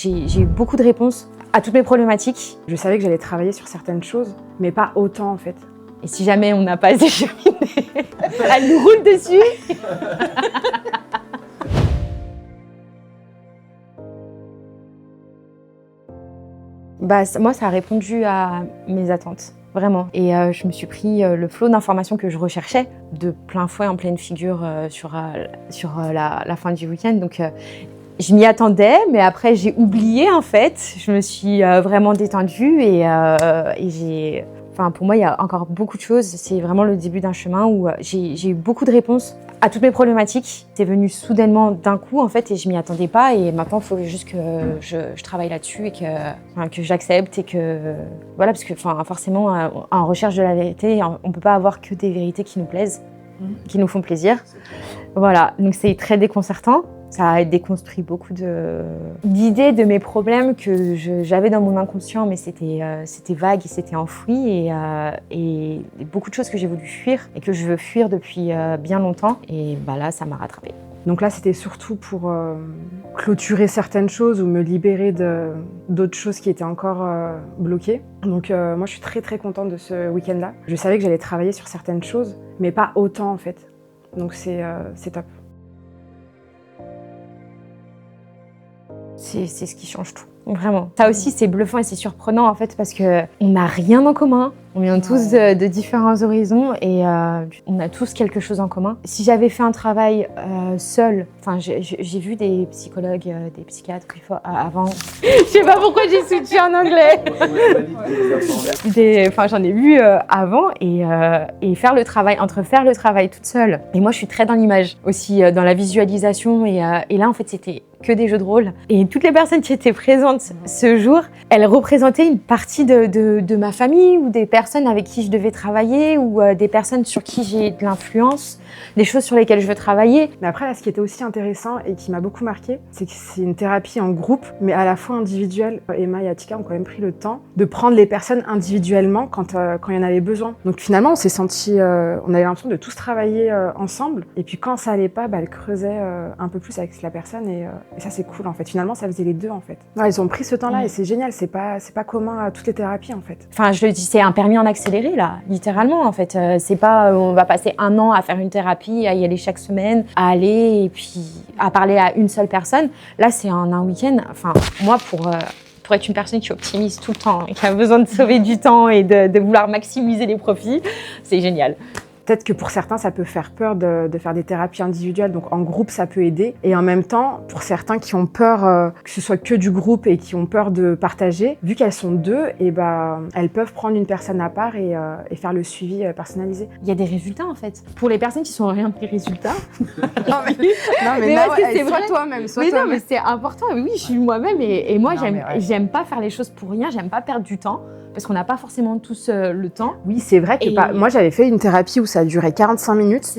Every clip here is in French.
J'ai eu beaucoup de réponses à toutes mes problématiques. Je savais que j'allais travailler sur certaines choses, mais pas autant en fait. Et si jamais on n'a pas assez cheminé, elle nous roule dessus. Moi, ça a répondu à mes attentes, vraiment. Et je me suis pris le flot d'informations que je recherchais de plein fouet, en pleine figure sur la fin du week-end. Donc, je m'y attendais, mais après, j'ai oublié, en fait. Je me suis vraiment détendue et j'ai... Enfin, pour moi, il y a encore beaucoup de choses. C'est vraiment le début d'un chemin où j'ai eu beaucoup de réponses à toutes mes problématiques. C'est venu soudainement d'un coup, en fait, et je m'y attendais pas. Et maintenant, il faut juste que je travaille là-dessus et que j'accepte et que... Voilà, parce que forcément, en recherche de la vérité, on peut pas avoir que des vérités qui nous plaisent, qui nous font plaisir. Voilà, donc c'est très déconcertant. Ça a déconstruit beaucoup d'idées de mes problèmes que j'avais dans mon inconscient, mais c'était vague et c'était enfoui. Et beaucoup de choses que j'ai voulu fuir et que je veux fuir depuis bien longtemps. Et là, ça m'a rattrapée. Donc là, c'était surtout pour clôturer certaines choses ou me libérer d'autres choses qui étaient encore bloquées. Donc moi, je suis très très contente de ce week-end-là. Je savais que j'allais travailler sur certaines choses, mais pas autant en fait. Donc c'est top. C'est ce qui change tout, vraiment. Ça aussi, c'est bluffant et c'est surprenant en fait parce qu'on n'a rien en commun. On vient tous de différents horizons et on a tous quelque chose en commun. Si j'avais fait un travail seul, j'ai vu des psychologues, des psychiatres avant. Je sais pas pourquoi j'ai switché en anglais. J'en ai vu avant et faire le travail toute seule. Et moi, je suis très dans l'image aussi, dans la visualisation et là, en fait, c'était que des jeux de rôle. Et toutes les personnes qui étaient présentes ce jour, elles représentaient une partie de ma famille ou des personnes avec qui je devais travailler ou des personnes sur qui j'ai de l'influence, des choses sur lesquelles je veux travailler. Mais après, là, ce qui était aussi intéressant et qui m'a beaucoup marqué, c'est que c'est une thérapie en groupe, mais à la fois individuelle. Emma et Atika ont quand même pris le temps de prendre les personnes individuellement quand il y en avait besoin. Donc finalement, on s'est senti, on avait l'impression de tous travailler ensemble. Et puis quand ça allait pas, elle creusait un peu plus avec la personne et ça c'est cool en fait. Finalement, ça faisait les deux en fait. Non, ils ont pris ce temps-là et c'est génial. C'est pas commun à toutes les thérapies en fait. Enfin, je le dis, c'est un permis en accéléré là, littéralement en fait. C'est pas, on va passer 1 an à faire une thérapie, à y aller chaque semaine, à aller et puis à parler à une seule personne. Là, c'est en un week-end. Enfin, moi pour être une personne qui optimise tout le temps et qui a besoin de sauver du temps et de vouloir maximiser les profits, c'est génial. Peut-être que pour certains, ça peut faire peur de faire des thérapies individuelles, donc en groupe, ça peut aider. Et en même temps, pour certains qui ont peur que ce soit que du groupe et qui ont peur de partager, vu qu'elles sont deux, elles peuvent prendre une personne à part et faire le suivi personnalisé. Il y a des résultats en fait. Pour les personnes qui sont rien des résultats. non mais c'est vrai. toi-même. Non, mais c'est important. Oui, je suis moi-même et moi, j'aime pas faire les choses pour rien. J'aime pas perdre du temps. Parce qu'on n'a pas forcément tous le temps. Oui, c'est vrai que moi, j'avais fait une thérapie où ça durait 45 minutes.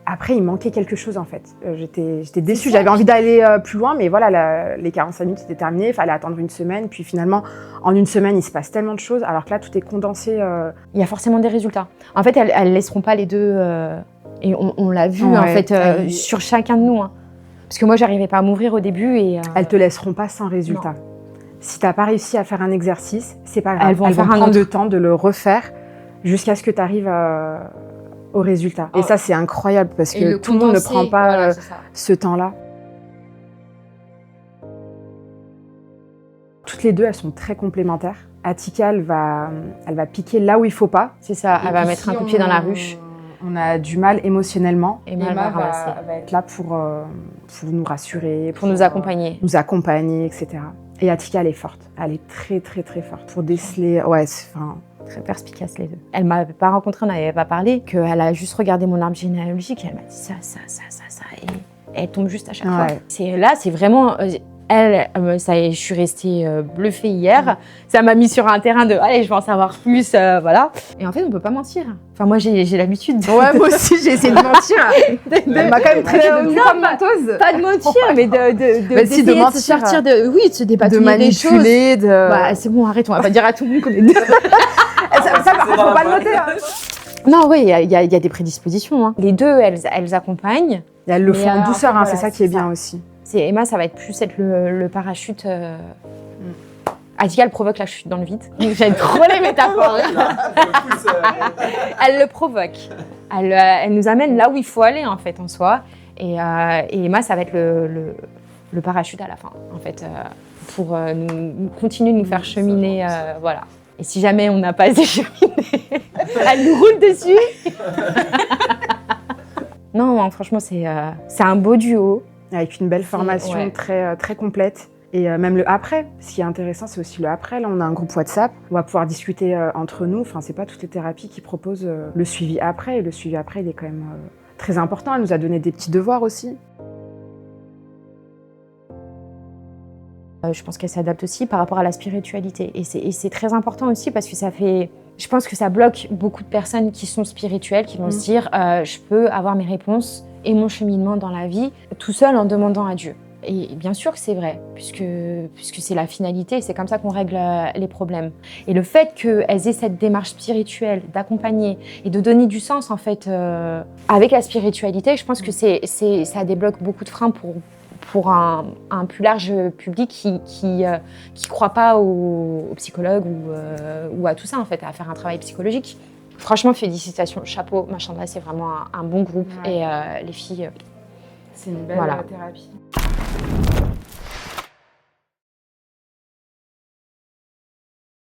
Après, il manquait quelque chose, en fait. J'étais déçue. J'avais envie d'aller plus loin, mais voilà, les 45 minutes étaient terminées. Il fallait attendre une semaine. Puis finalement, en une semaine, il se passe tellement de choses. Alors que là, tout est condensé. Il y a forcément des résultats. En fait, elles laisseront pas les deux. Et on l'a vu, en fait, sur chacun de nous. Hein. Parce que moi, j'arrivais pas à m'ouvrir au début. Elles te laisseront pas sans résultat. Non. Si tu n'as pas réussi à faire un exercice, c'est pas grave. Elles vont prendre le temps de le refaire jusqu'à ce que tu arrives au résultat. Et ça, c'est incroyable parce que tout le monde ne prend pas ce temps-là. Toutes les deux, elles sont très complémentaires. Atika, elle va piquer là où il ne faut pas. C'est ça, elle va mettre un coup de pied dans la ruche. On a du mal émotionnellement. Emma va être là pour nous rassurer. Pour nous accompagner. Nous accompagner, etc. Et Atika, elle est forte. Elle est très, très, très forte pour déceler. Très perspicace, les deux. Elle m'avait pas rencontré, on n'avait pas parlé, qu'elle a juste regardé mon arbre généalogique et elle m'a dit ça. Et elle tombe juste à chaque fois. C'est vraiment... je suis restée bluffée hier. Ça m'a mis sur un terrain de allez, je veux en savoir plus, voilà. Et en fait, on peut pas mentir. Enfin, moi, j'ai l'habitude. Ouais, moi aussi, j'ai essayé de mentir. Elle m'a quand même traité de grande menteuse. Pas de mentir, mais d'essayer de se sortir de se dépatouiller des choses. De manipuler, c'est bon, arrête, on va pas dire à tout le monde qu'on est... ça, par contre, faut pas le noter. Hein. Non, oui, il y a des prédispositions. Hein. Les deux, elles accompagnent. Et elles le font en douceur, c'est ça qui est bien aussi. Emma, ça va être plus être le parachute. Atika, elle provoque la chute dans le vide. J'aime trop les métaphores. Elle le provoque. Elle nous amène là où il faut aller, en fait, en soi. Et Emma, ça va être le parachute à la fin, en fait, pour nous continuer de nous faire cheminer. Voilà. Et si jamais on n'a pas assez cheminé, elle nous roule dessus. Non, franchement, c'est un beau duo. Avec une belle formation très, très complète. Et même le après, ce qui est intéressant, c'est aussi le après. Là, on a un groupe WhatsApp, on va pouvoir discuter entre nous. Enfin, c'est pas toutes les thérapies qui proposent le suivi après. Et le suivi après, il est quand même très important. Elle nous a donné des petits devoirs aussi. Je pense qu'elle s'adapte aussi par rapport à la spiritualité. Et c'est très important aussi parce que je pense que ça bloque beaucoup de personnes qui sont spirituelles, qui vont se dire je peux avoir mes réponses et mon cheminement dans la vie tout seul en demandant à Dieu. Et bien sûr que c'est vrai, puisque c'est la finalité, c'est comme ça qu'on règle les problèmes. Et le fait qu'elles aient cette démarche spirituelle, d'accompagner et de donner du sens en fait avec la spiritualité, je pense que ça débloque beaucoup de freins pour un plus large public qui croit pas aux psychologues ou à tout ça en fait, à faire un travail psychologique. Franchement, félicitations, chapeau, Machandra, c'est vraiment un bon groupe et les filles. C'est une belle thérapie.